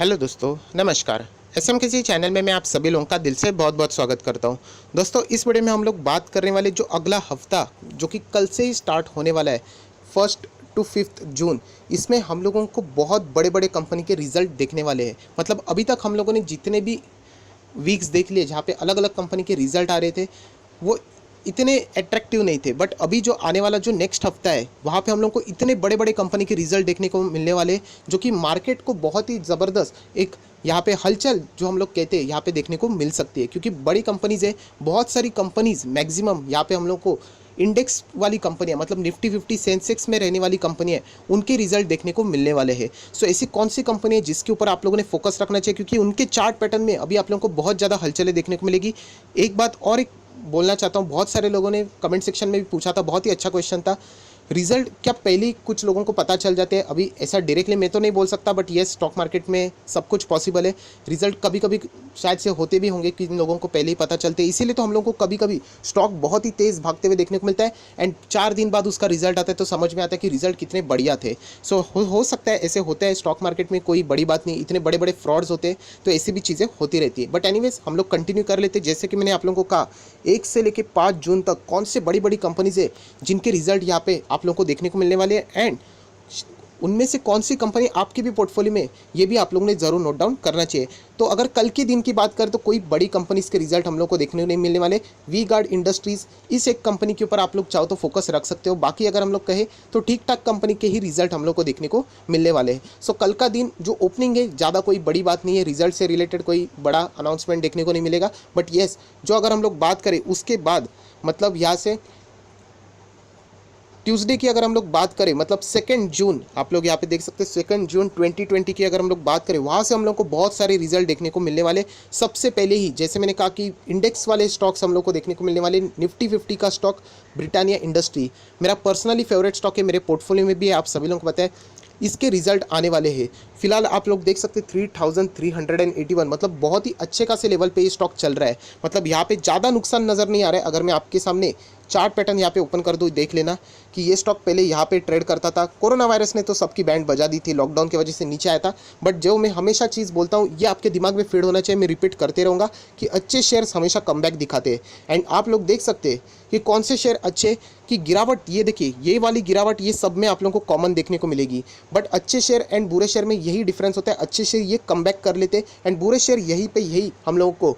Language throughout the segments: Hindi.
हेलो दोस्तों, नमस्कार। एसएम किसी चैनल में मैं आप सभी लोगों का दिल से बहुत बहुत स्वागत करता हूं। दोस्तों, इस वीडियो में हम लोग बात करने वाले जो अगला हफ्ता जो कि कल से ही स्टार्ट होने वाला है, 1 to 5 जून। इसमें हम लोगों को बहुत बड़े बड़े कंपनी के रिजल्ट देखने वाले हैं। मतलब अभी तक हम लोगों ने जितने भी वीक्स देख लिए जहाँ पे अलग अलग कंपनी के रिजल्ट आ रहे थे, वो इतने अट्रैक्टिव नहीं थे। बट अभी जो आने वाला जो नेक्स्ट हफ्ता है, वहाँ पे हम लोग को इतने बड़े बड़े कंपनी के रिजल्ट देखने को मिलने वाले हैं, जो कि मार्केट को बहुत ही ज़बरदस्त एक यहाँ पे हलचल जो हम लोग कहते हैं यहाँ पे देखने को मिल सकती है। क्योंकि बड़ी कंपनीज़ है, बहुत सारी कंपनीज़ मैक्सिमम यहाँ पे हम लोग को इंडेक्स वाली कंपनियां, मतलब निफ्टी 50 सेंसेक्स में रहने वाली कंपनियां, उनके रिजल्ट देखने को मिलने वाले हैं। सो ऐसी कौन सी कंपनी है जिसके ऊपर आप लोगों ने फोकस रखना चाहिए, क्योंकि उनके चार्ट पैटर्न में अभी आप लोगों को बहुत ज़्यादा हलचलें देखने को मिलेगी। एक बात और एक बोलना चाहता हूँ, बहुत सारे लोगों ने कमेंट सेक्शन में भी पूछा था, बहुत ही अच्छा क्वेश्चन था। रिजल्ट क्या पहले ही कुछ लोगों को पता चल जाते हैं? अभी ऐसा डायरेक्टली मैं तो नहीं बोल सकता, बट येस, स्टॉक मार्केट में सब कुछ पॉसिबल है। रिजल्ट कभी कभी शायद से होते भी होंगे कि इन लोगों को पहले ही पता चलते हैं, इसीलिए तो हम लोगों को कभी कभी स्टॉक बहुत ही तेज़ भागते हुए देखने को मिलता है, एंड 4 दिन बाद उसका रिजल्ट आता है तो समझ में आता है कि रिजल्ट कितने बढ़िया थे। सो हो सकता है ऐसे होता है स्टॉक मार्केट में, कोई बड़ी बात नहीं। इतने बड़े बड़े फ्रॉड्स होते हैं तो ऐसी भी चीज़ें होती रहती है। बट एनीवेज, हम लोग कंटिन्यू कर लेते हैं। जैसे कि मैंने आप लोगों को कहा, 1 से लेकर 5 जून तक कौन से बड़ी बड़ी कंपनीज है जिनके रिजल्ट यहाँ पे आप लोगों को देखने को मिलने वाले हैं, एंड उनमें से कौन सी कंपनी आपके भी पोर्टफोलियो में, ये भी आप लोगों ने ज़रूर नोट डाउन करना चाहिए। तो अगर कल के दिन की बात करें तो कोई बड़ी कंपनीज के रिजल्ट हम लोग को देखने को नहीं मिलने वाले। वी गार्ड इंडस्ट्रीज़, इस एक कंपनी के ऊपर आप लोग चाहो तो फोकस रख सकते हो। बाकी अगर हम लोग कहें तो ठीक ठाक कंपनी के ही रिजल्ट हम लोग को देखने को मिलने वाले हैं। सो कल का दिन जो ओपनिंग है, ज़्यादा कोई बड़ी बात नहीं है, रिजल्ट से रिलेटेड कोई बड़ा अनाउंसमेंट देखने को नहीं मिलेगा। बट येस, जो अगर हम लोग बात करें उसके बाद, मतलब यहाँ से ट्यूसडे की अगर हम लोग बात करें, मतलब 2 जून, आप लोग यहाँ पे देख सकते हैं 2 जून 2020 की अगर हम लोग बात करें, वहाँ से हम लोग को बहुत सारे रिजल्ट देखने को मिलने वाले। सबसे पहले ही जैसे मैंने कहा कि इंडेक्स वाले स्टॉक्स हम लोग को देखने को मिलने वाले। निफ्टी 50 का स्टॉक ब्रिटानिया इंडस्ट्री मेरा पर्सनली फेवरेट स्टॉक है, मेरे पोर्टफोलियो में भी है, आप सभी लोगों को पता है। इसके रिजल्ट आने वाले हैं। फिलहाल आप लोग देख सकते हैं 3381, मतलब बहुत ही अच्छे खासे लेवल पे ये स्टॉक चल रहा है। मतलब यहाँ पे ज़्यादा नुकसान नज़र नहीं आ रहा है। अगर मैं आपके सामने चार्ट पैटर्न यहाँ पे ओपन कर दूँ, देख लेना कि ये स्टॉक पहले यहाँ पे ट्रेड करता था। कोरोना वायरस ने तो सबकी बैंड बजा दी थी, लॉकडाउन की वजह से नीचे आया था। बट जो मैं हमेशा चीज़ बोलता हूँ, ये आपके दिमाग में फीड होना चाहिए, मैं रिपीट करते रहूँगा कि अच्छे शेयर्स हमेशा कमबैक दिखाते हैं। एंड आप लोग देख सकते हैं कि कौन से शेयर अच्छे की गिरावट, ये देखिए, ये वाली गिरावट, ये सब में आप लोगों को कॉमन देखने को मिलेगी। बट अच्छे शेयर एंड बुरे शेयर में यही डिफरेंस होता है। अच्छे शेयर ये कमबैक कर लेते हैं, एंड बुरे शेयर यहीं पे यही हम लोगों को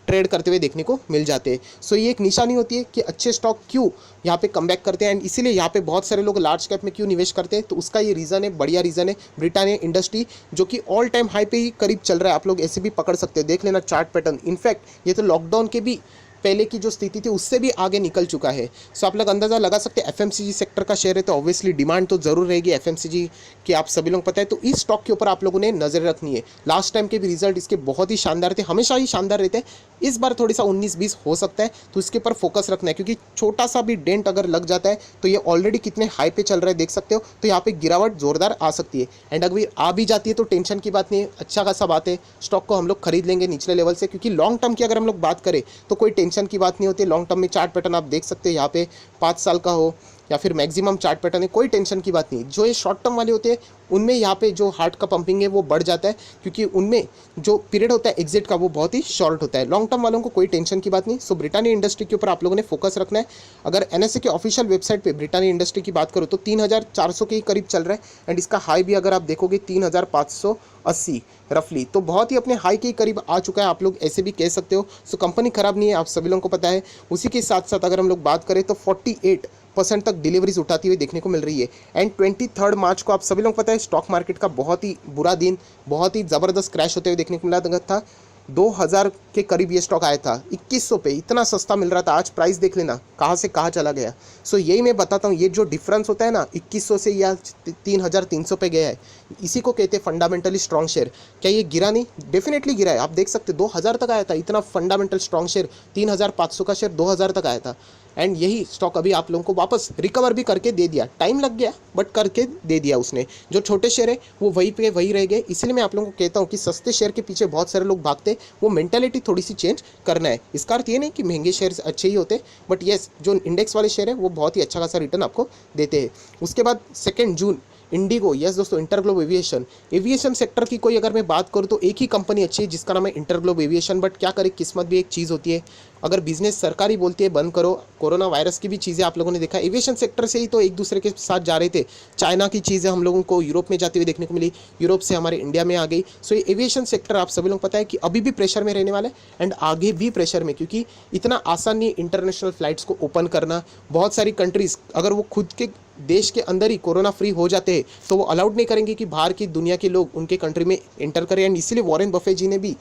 ट्रेड करते हुए देखने को मिल जाते हैं। सो ये एक निशानी होती है कि अच्छे स्टॉक क्यों यहाँ पे कमबैक करते हैं, एंड इसीलिए यहाँ पे बहुत सारे लोग लार्ज कैप में क्यों निवेश करते हैं। तो उसका ये रीज़न है, बढ़िया रीज़न है, ब्रिटानिया इंडस्ट्री, जो कि ऑल टाइम हाई पे ही करीब चल रहा है। आप लोग ऐसे भी पकड़ सकते हैं, देख लेना चार्ट पैटर्न। इनफैक्ट ये तो लॉकडाउन के भी पहले की जो स्थिति थी उससे भी आगे निकल चुका है। सो आप लोग अंदाज़ा लगा सकते हैं, एफएमसीजी सेक्टर का शेयर है तो ऑब्वियसली डिमांड तो ज़रूर रहेगी एफएमसीजी की, आप सभी लोग पता है। तो इस स्टॉक के ऊपर आप लोगों ने नज़र रखनी है। लास्ट टाइम के भी रिजल्ट इसके बहुत ही शानदार थे, हमेशा ही शानदार रहते हैं। इस बार थोड़ी सा 19-20 हो सकता है, तो इसके ऊपर फोकस रखना है, क्योंकि छोटा सा भी डेंट अगर लग जाता है तो ये ऑलरेडी कितने हाई पे चल रहा है देख सकते हो। तो यहाँ पे गिरावट जोरदार आ सकती है, एंड अगर आ भी जाती है तो टेंशन की बात नहीं है, अच्छा खासा बात है। स्टॉक को हम लोग खरीद लेंगे निचले लेवल से, क्योंकि लॉन्ग टर्म की अगर हम लोग बात करें तो कोई टेंशन की बात नहीं होती। लॉन्ग टर्म में चार्ट पैटर्न आप देख सकते हैं, यहाँ पे 5 साल का हो या फिर मैक्सिमम चार्ट पैटर्न है, कोई टेंशन की बात नहीं। जो ये शॉर्ट टर्म वाले होते हैं उनमें यहाँ पे जो हार्ट का पंपिंग है वो बढ़ जाता है, क्योंकि उनमें जो पीरियड होता है एग्जिट का वो बहुत ही शॉर्ट होता है। लॉन्ग टर्म वालों को कोई टेंशन की बात नहीं। सो ब्रिटानिया इंडस्ट्री के ऊपर आप लोगों ने फोकस रखना है। अगर एनएसए के ऑफिशियल वेबसाइट पे ब्रिटानिया इंडस्ट्री की बात करो तो 3400 के करीब चल रहा है, एंड इसका हाई भी अगर आप देखोगे 3580 रफली, तो बहुत ही अपने हाई के करीब आ चुका है, आप लोग ऐसे भी कह सकते हो। सो कंपनी खराब नहीं है, आप सभी लोगों को पता है। उसी के साथ साथ अगर हम लोग बात करें तो 48% तक डिलीवरीज उठाती हुई देखने को मिल रही है। एंड 23 मार्च को आप सभी लोग पता है स्टॉक मार्केट का बहुत ही बुरा दिन, बहुत ही ज़बरदस्त क्रैश होते हुए देखने को मिला था। 2000 के करीब ये स्टॉक आया था, 2100 पे इतना सस्ता मिल रहा था। आज प्राइस देख लेना कहाँ से कहाँ चला गया। सो यही मैं बताता हूँ, ये जो डिफरेंस होता है ना, 2100 से या 3300 पे गया है, इसी को कहते हैं फंडामेंटली स्ट्रॉन्ग शेयर। क्या ये गिरा नहीं? डेफिनेटली गिरा है। आप देख सकते 2000 तक आया था, इतना फंडामेंटल स्ट्रॉन्ग शेयर। 3500 का शेयर 2000 तक आया था, एंड यही स्टॉक अभी आप लोगों को वापस रिकवर भी करके दे दिया। टाइम लग गया बट करके दे दिया उसने। जो छोटे शेयर है वो वहीं पे वही रह गए। इसलिए मैं आप लोगों को कहता हूँ कि सस्ते शेयर के पीछे बहुत सारे लोग भागते, वो मेंटालिटी थोड़ी सी चेंज करना है। इसका अर्थ ये नहीं कि महंगे शेयर अच्छे ही होते, बट येस, जो इंडेक्स वाले शेयर है वो बहुत ही अच्छा खासा रिटर्न आपको देते हैं। उसके बाद 2 जून इंडिगो, यस दोस्तों इंटरग्लोब एविएशन। एविएशन सेक्टर की कोई अगर मैं बात करूँ तो एक ही कंपनी अच्छी है जिसका नाम है इंटरग्लोब एविएशन, बट क्या करें, किस्मत भी एक चीज़ होती है। अगर बिजनेस सरकारी बोलती है बंद करो, कोरोना वायरस की भी चीज़ें आप लोगों ने देखा, एविएशन सेक्टर से ही तो एक दूसरे के साथ जा रहे थे। चाइना की चीज़ें हम लोगों को यूरोप में जाती हुई देखने को मिली, यूरोप से हमारे इंडिया में आ गई। सो ये एविएशन सेक्टर आप सभी लोग पता है कि अभी भी प्रेशर में रहने वाला है एंड आगे भी प्रेशर में, क्योंकि इतना आसान नहीं इंटरनेशनल फ्लाइट्स को ओपन करना। बहुत सारी कंट्रीज़ अगर वो खुद के देश के अंदर ही कोरोना फ्री हो जाते हैं तो वो अलाउड नहीं करेंगे कि बाहर की दुनिया के लोग उनके कंट्री में एंटर करें। एंड इसीलिए वॉरेन बफे जी ने भी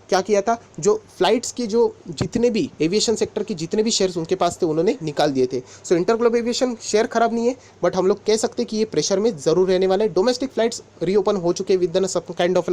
क्या किया था, जो फ्लाइट्स की जो जितने भी एविएशन सेक्टर के जितने भी शेयर्स उनके पास थे उन्होंने निकाल दिए थे। सो इंटरग्लोब एविएशन शेयर खराब नहीं है, बट हम लोग कह सकते हैं कि ये प्रेशर में ज़रूर रहने वाला है। डोमेस्टिक फ्लाइट्स रीओपन हो चुके within some kind of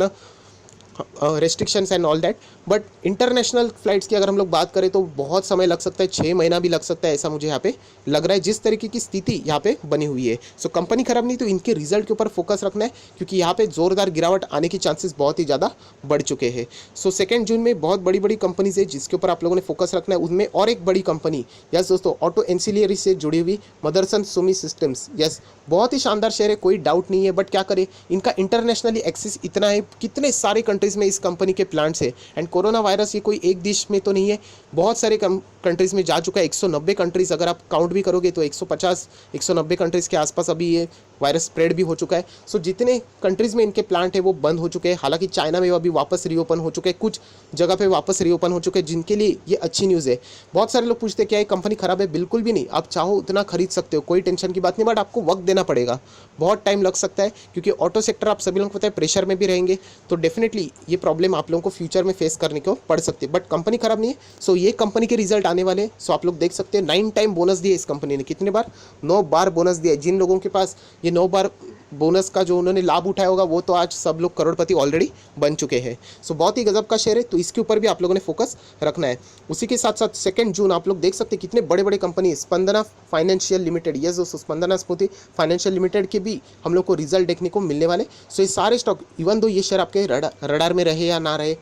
restrictions and all that, but international flights की अगर हम लोग बात करें तो बहुत समय लग सकता है, 6 महीना भी लग सकता है, ऐसा मुझे यहाँ पे लग रहा है जिस तरीके की स्थिति यहाँ पे बनी हुई है। सो कंपनी खराब नहीं, तो इनके रिजल्ट के ऊपर फोकस रखना है, क्योंकि यहाँ पे जोरदार गिरावट आने की चांसेस बहुत ही ज़्यादा बढ़ चुके हैं। सो 2 जून में बहुत बड़ी बड़ी कंपनीज है जिसके ऊपर आप लोगों ने फोकस रखना है। उनमें और एक बड़ी कंपनी, यस दोस्तों, ऑटो एंसिलियरी से जुड़ी हुई मदरसन सुमी सिस्टम्स, यस बहुत ही शानदार शेयर है, कोई डाउट नहीं है, बट क्या करें, इनका इंटरनेशनली एक्सेस इतना है, कितने सारे कंट्रीज़ में इस कंपनी के प्लांट्स है। एंड कोरोना वायरस ये कोई एक देश में तो नहीं है, बहुत सारे कंट्रीज़ में जा चुका है। 190 कंट्रीज़ अगर आप काउंट भी करोगे तो 150-190 कंट्रीज़ के आसपास अभी ये वायरस स्प्रेड भी हो चुका है। सो जितने कंट्रीज़ में इनके प्लांट है वो बंद हो चुके हैं। हालांकि चाइना में अभी वापस रीओपन हो चुके हैं, कुछ जगह पे वापस रीओपन हो चुके हैं, जिनके लिए ये अच्छी न्यूज़ है। बहुत सारे लोग पूछते हैं क्या ये कंपनी खराब है, बिल्कुल भी नहीं, आप चाहो उतना खरीद सकते हो, कोई टेंशन की बात नहीं, बट आपको वक्त देना पड़ेगा, बहुत टाइम लग सकता है, क्योंकि ऑटो सेक्टर आप सभी लोगों को पता है प्रेशर में भी रहेंगे, तो डेफिनेटली ये प्रॉब्लम आप लोगों को फ्यूचर में फेस करने को पड़ सकती है। बट कंपनी खराब नहीं है। सो ये कंपनी के रिजल्ट आने वाले, सो आप लोग देख सकते हैं 9 टाइम बोनस दिए इस कंपनी ने। कितने बार? 9 बार बोनस दिया। जिन लोगों के पास ये 9 बार बोनस का जो उन्होंने लाभ उठाया होगा वो तो आज सब लोग करोड़पति ऑलरेडी बन चुके हैं। सो बहुत ही गजब का शेयर है, तो इसके ऊपर भी आप लोगों ने फोकस रखना है। उसी के साथ साथ 2 जून आप लोग देख सकते हैं कितने बड़े बड़े company, Spandana financial limited, yes दोस्तों स्पंदना स्मूथी फाइनेंशियल लिमिटेड के भी हम लोग को रिजल्ट देखने को मिलने वाले। सो ये सारे स्टॉक, इवन दो ये शेयर आपके रडार में रहे या ना रहे,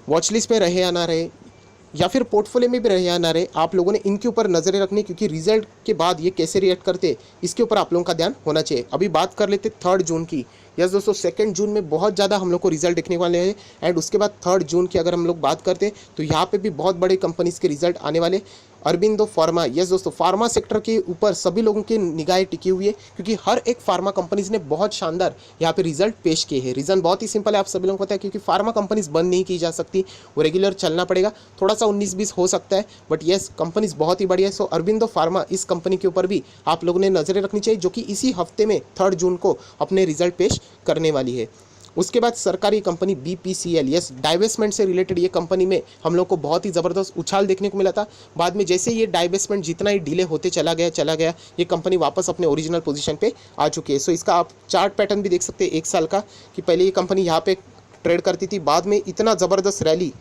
वॉच लिस्ट में रहे या ना रहे, या फिर पोर्टफोलियो में भी रहे या ना रहे, आप लोगों ने इनके ऊपर नजरें रखनी, क्योंकि रिजल्ट के बाद ये कैसे रिएक्ट करते इसके ऊपर आप लोगों का ध्यान होना चाहिए। अभी बात कर लेते 3 जून की। यस दोस्तों 2 जून में बहुत ज़्यादा हम लोग को रिजल्ट देखने वाले हैं, एंड उसके बाद 3 जून की अगर हम लोग बात करते हैं तो यहाँ पे भी बहुत बड़े कंपनीज के रिजल्ट आने वाले। अरबिंदो फार्मा, यस दोस्तों फार्मा सेक्टर के ऊपर सभी लोगों की निगाहें टिकी हुई है, क्योंकि हर एक फार्मा कंपनीज ने बहुत शानदार यहाँ पे रिजल्ट पेश किए हैं। रीज़न बहुत ही सिंपल है, आप सभी लोगों को पता है, क्योंकि फार्मा कंपनीज बंद नहीं की जा सकती, वो रेगुलर चलना पड़ेगा, थोड़ा सा 19-20 हो सकता है, बट यस कंपनीज बहुत ही बढ़िया है। सो अरबिंदो फार्मा इस कंपनी के ऊपर भी आप लोगों ने नजरें रखनी चाहिए, जो कि इसी हफ्ते में 3 जून को अपने रिजल्ट पेश करने वाली है। उसके बाद सरकारी कंपनी BPCL, यस डाइवेस्टमेंट से रिलेटेड ये कंपनी में हम लोग को बहुत ही ज़बरदस्त उछाल देखने को मिला था। बाद में जैसे ये डाइवेस्टमेंट जितना ही डिले होते चला गया, ये कंपनी वापस अपने ओरिजिनल पोजीशन पे आ चुकी है। सो इसका आप चार्ट पैटर्न भी देख सकते हैं 1 साल का, कि पहले ये कंपनी यहाँ पे ट्रेड करती थी, बाद में इतना ज़बरदस्त रैली,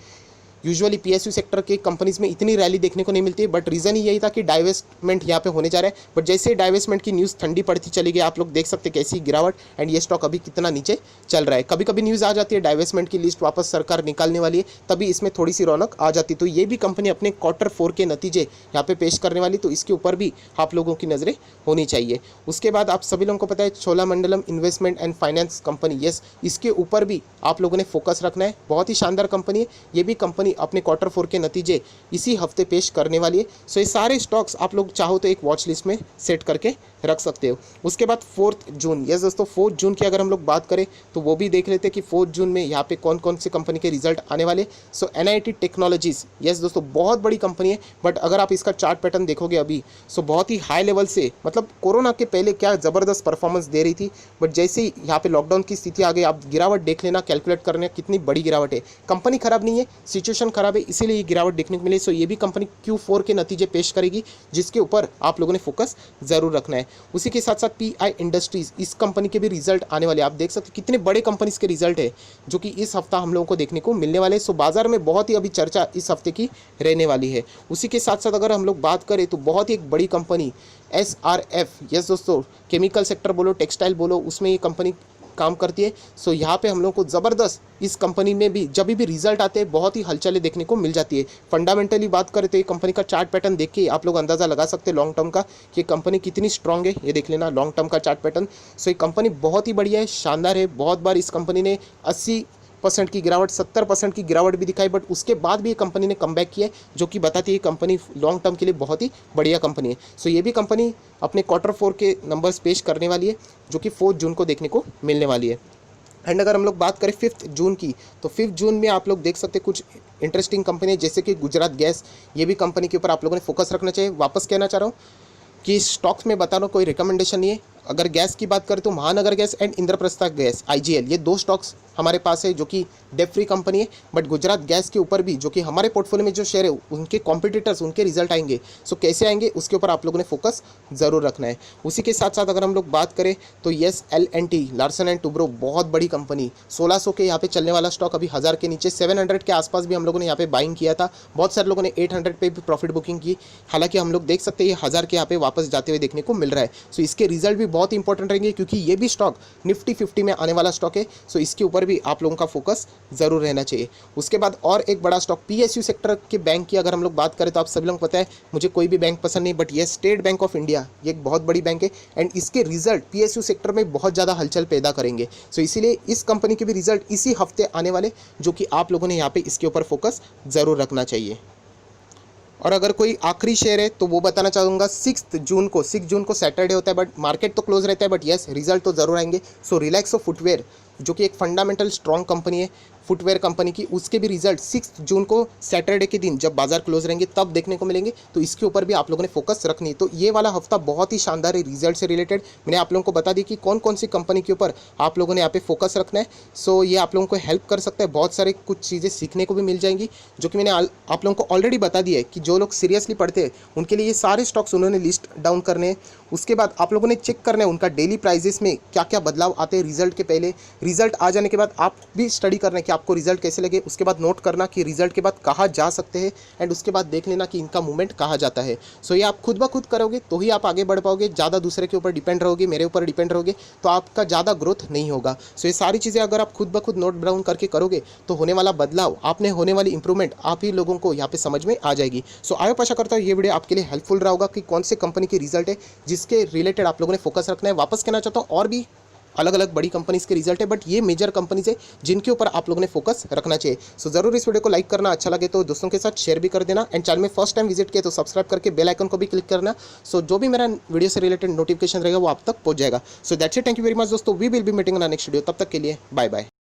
यूजुअली PSU सेक्टर के कंपनीज में इतनी रैली देखने को नहीं मिलती है, बट रीज़न ही यही था कि डाइवेस्टमेंट यहाँ पे होने जा रहा है। बट जैसे ही डाइवेस्टमेंट की न्यूज़ ठंडी पड़ती चली गई, आप लोग देख सकते हैं कैसी गिरावट, एंड ये स्टॉक अभी कितना नीचे चल रहा है। कभी कभी न्यूज़ आ जाती है डाइवेस्टमेंट की लिस्ट वापस सरकार निकालने वाली है, तभी इसमें थोड़ी सी रौनक आ जाती है। तो ये भी कंपनी अपने Q4 के नतीजे यहाँ पे पेश करने वाली, तो इसके ऊपर भी आप लोगों की नज़रें होनी चाहिए। उसके बाद आप सभी लोगों को पता है Cholamandalam investment and finance company, yes इसके ऊपर भी आप लोगों ने फोकस रखना है। बहुत ही शानदार कंपनी है, ये भी कंपनी अपने Q4 के नतीजे इसी हफ्ते पेश करने वाली है। सो ये सारे स्टॉक्स आप लोग चाहो तो एक वॉच लिस्ट में सेट करके रख सकते हो। उसके बाद 4 जून, यस दोस्तों 4 जून की अगर हम लोग बात करें तो वो भी देख लेते हैं कि 4 जून में यहाँ पे कौन कौन सी कंपनी के रिजल्ट आने वाले। सो NIT टेक्नोलॉजीज, यस दोस्तों बहुत बड़ी कंपनी है, बट अगर आप इसका चार्ट पैटर्न देखोगे अभी, सो बहुत ही हाई लेवल से, मतलब कोरोना के पहले क्या ज़बरदस्त परफॉर्मेंस दे रही थी, बट जैसे ही यहाँ पे लॉकडाउन की स्थिति आ गई, आप गिरावट देख लेना, कैलकुलेट करना कितनी बड़ी गिरावट है। कंपनी खराब नहीं है, सिचुएशन खराब है, इसीलिए गिरावट देखने को मिली। सो ये भी कंपनी Q4 के नतीजे पेश करेगी, जिसके ऊपर आप लोगों ने फोकस जरूर रखना है। उसी के साथ साथ PI इंडस्ट्रीज, इस कंपनी के भी रिजल्ट आने वाले, आप देख सकते हैं कितने बड़े कंपनीज के रिजल्ट है जो कि इस हफ्ता हम लोगों को देखने को मिलने वाले। सो बाजार में बहुत ही अभी चर्चा इस हफ्ते की रहने वाली है। उसी के साथ साथ अगर हम लोग बात करें तो बहुत ही एक बड़ी कंपनी SRF, यस दोस्तों केमिकल सेक्टर बोलो, टेक्सटाइल बोलो, उसमें ये कंपनी काम करती है। सो यहाँ पे हम लोग को ज़बरदस्त इस कंपनी में भी जब भी रिजल्ट आते हैं बहुत ही हलचलें देखने को मिल जाती है। फंडामेंटली बात करें तो ये कंपनी का चार्ट पैटर्न देख के आप लोग अंदाज़ा लगा सकते हैं लॉन्ग टर्म का कि कंपनी कितनी स्ट्रांग है। ये देख लेना लॉन्ग टर्म का चार्ट पैटर्न। सो ये कंपनी बहुत ही बढ़िया है, शानदार है। बहुत बार इस कंपनी ने 80% की गिरावट, 70% की गिरावट भी दिखाई, बट उसके बाद भी ये कंपनी ने कमबैक किया है, जो कि बताती है कंपनी लॉन्ग टर्म के लिए बहुत ही बढ़िया कंपनी है। सो ये भी कंपनी अपने Q4 के नंबर्स पेश करने वाली है, जो कि 4 जून को देखने को मिलने वाली है। एंड अगर हम लोग बात करें 5 जून की, तो 5 जून में आप लोग देख सकते हैं कुछ इंटरेस्टिंग कंपनी है, जैसे कि गुजरात गैस। ये भी कंपनी के ऊपर आप लोगों ने फोकस रखना चाहिए। वापस कहना चाह रहा हूँ कि स्टॉक्स में बता रहा हूँ, कोई रिकमेंडेशन नहीं है। अगर गैस की बात करें तो महानगर gas and Indraprastha gas IGL, ये 2 स्टॉक्स हमारे पास है जो कि डेट फ्री कंपनी है। बट गुजरात गैस के ऊपर भी जो कि हमारे पोर्टफोलियो में जो शेयर है उनके कॉम्पिटिटर्स, उनके रिजल्ट आएंगे। सो कैसे आएंगे उसके ऊपर आप लोगों ने फोकस ज़रूर रखना है। उसी के साथ साथ अगर हम लोग बात करें तो yes L&T, Larsen and Toubro, बहुत बड़ी कंपनी, 1600 के यहाँ पे चलने वाला स्टॉक अभी 1000 के नीचे, 700 के आसपास भी हम लोगों ने यहाँ पे बाइंग किया था। बहुत सारे लोगों ने 800 पे भी प्रॉफिट बुकिंग की। हालांकि हम लोग देख सकते हैं ये 1000 के यहाँ पे वापस जाते हुए देखने को मिल रहा है। सो इसके रिजल्ट भी बहुत इंपॉर्टेंट रहेंगे, क्योंकि ये भी स्टॉक निफ्टी 50 में आने वाला स्टॉक है। सो इसके ऊपर भी आप लोगों का फोकस ज़रूर रहना चाहिए। उसके बाद और एक बड़ा स्टॉक PSU सेक्टर के बैंक की अगर हम लोग बात करें तो आप सभी लोग पता है मुझे कोई भी बैंक पसंद नहीं, बट ये स्टेट बैंक ऑफ इंडिया, ये एक बहुत बड़ी बैंक है एंड इसके रिजल्ट PSU सेक्टर में बहुत ज़्यादा हलचल पैदा करेंगे। सो इसीलिए इस कंपनी के भी रिजल्ट इसी हफ्ते आने वाले, जो कि आप लोगों ने यहाँ पे इसके ऊपर फोकस ज़रूर रखना चाहिए। और अगर कोई आखिरी शेयर है तो वो बताना चाहूँगा 6 जून को सैटरडे होता है, बट मार्केट तो क्लोज रहता है, बट यस रिजल्ट तो ज़रूर आएंगे। सो रिलैक्सो फुटवेयर, जो कि एक फंडामेंटल स्ट्रॉन्ग कंपनी है फुटवेयर कंपनी की, उसके भी रिजल्ट 6 जून को सैटरडे के दिन जब बाजार क्लोज रहेंगे तब देखने को मिलेंगे। तो इसके ऊपर भी आप लोगों ने फोकस रखनी है। तो ये वाला हफ्ता बहुत ही शानदार है रिजल्ट से रिलेटेड। मैंने आप लोगों को बता दी कि कौन कौन सी कंपनी के ऊपर आप लोगों ने यहाँ पे फोकस रखना है। सो ये आप लोगों को हेल्प कर सकता है, बहुत सारे कुछ चीज़ें सीखने को भी मिल जाएंगी, जो कि मैंने आप लोगों को ऑलरेडी बता दिया है कि जो लोग सीरियसली पढ़ते हैं उनके लिए ये सारे स्टॉक्स उन्होंने लिस्ट डाउन करने हैं। उसके बाद आप लोगों ने चेक करना है उनका डेली प्राइजेस में क्या क्या बदलाव आते हैं रिजल्ट के पहले। रिजल्ट आ जाने के बाद आप भी स्टडी करना है कि आपको रिजल्ट कैसे लगे। उसके बाद नोट करना कि रिजल्ट के बाद कहाँ जा सकते हैं, एंड उसके बाद देख लेना कि इनका मूवमेंट कहाँ जाता है। सो ये आप खुद ब खुद करोगे तो ही आप आगे बढ़ पाओगे। ज़्यादा दूसरे के ऊपर डिपेंड रहोगे, मेरे ऊपर डिपेंड रहोगे, तो आपका ज़्यादा ग्रोथ नहीं होगा। सो ये सारी चीज़ें अगर आप खुद ब खुद नोट डाउन करके करोगे तो होने वाला बदलाव, आपने होने वाली इंप्रूवमेंट आप ही लोगों को यहाँ पे समझ में आ जाएगी। सो आयो आशा करता हूँ ये वीडियो आपके लिए हेल्पफुल रहा होगा कि कौन से कंपनी की रिजल्ट है जिसके रिलेटेड आप लोगों ने फोकस रखना है। वापस कहना चाहता हूँ और भी अलग अलग बड़ी कंपनीज के रिजल्ट है, बट ये मेजर कंपनीज है जिनके ऊपर आप लोगों ने फोकस रखना चाहिए। सो जरूर इस वीडियो को लाइक करना, अच्छा लगे तो दोस्तों के साथ शेयर भी कर देना, एंड चैनल में फर्स्ट टाइम विजिट किया तो सब्सक्राइब करके बेल आइकन को भी क्लिक करना। सो जो भी मेरा वीडियो से रिलेटेड नोटिफिकेशन रहेगा वो आप तक पहुंच जाएगा। So that's it, thank you very much दोस्तों, we will be meeting in next video. तब तक के लिए बाय बाय।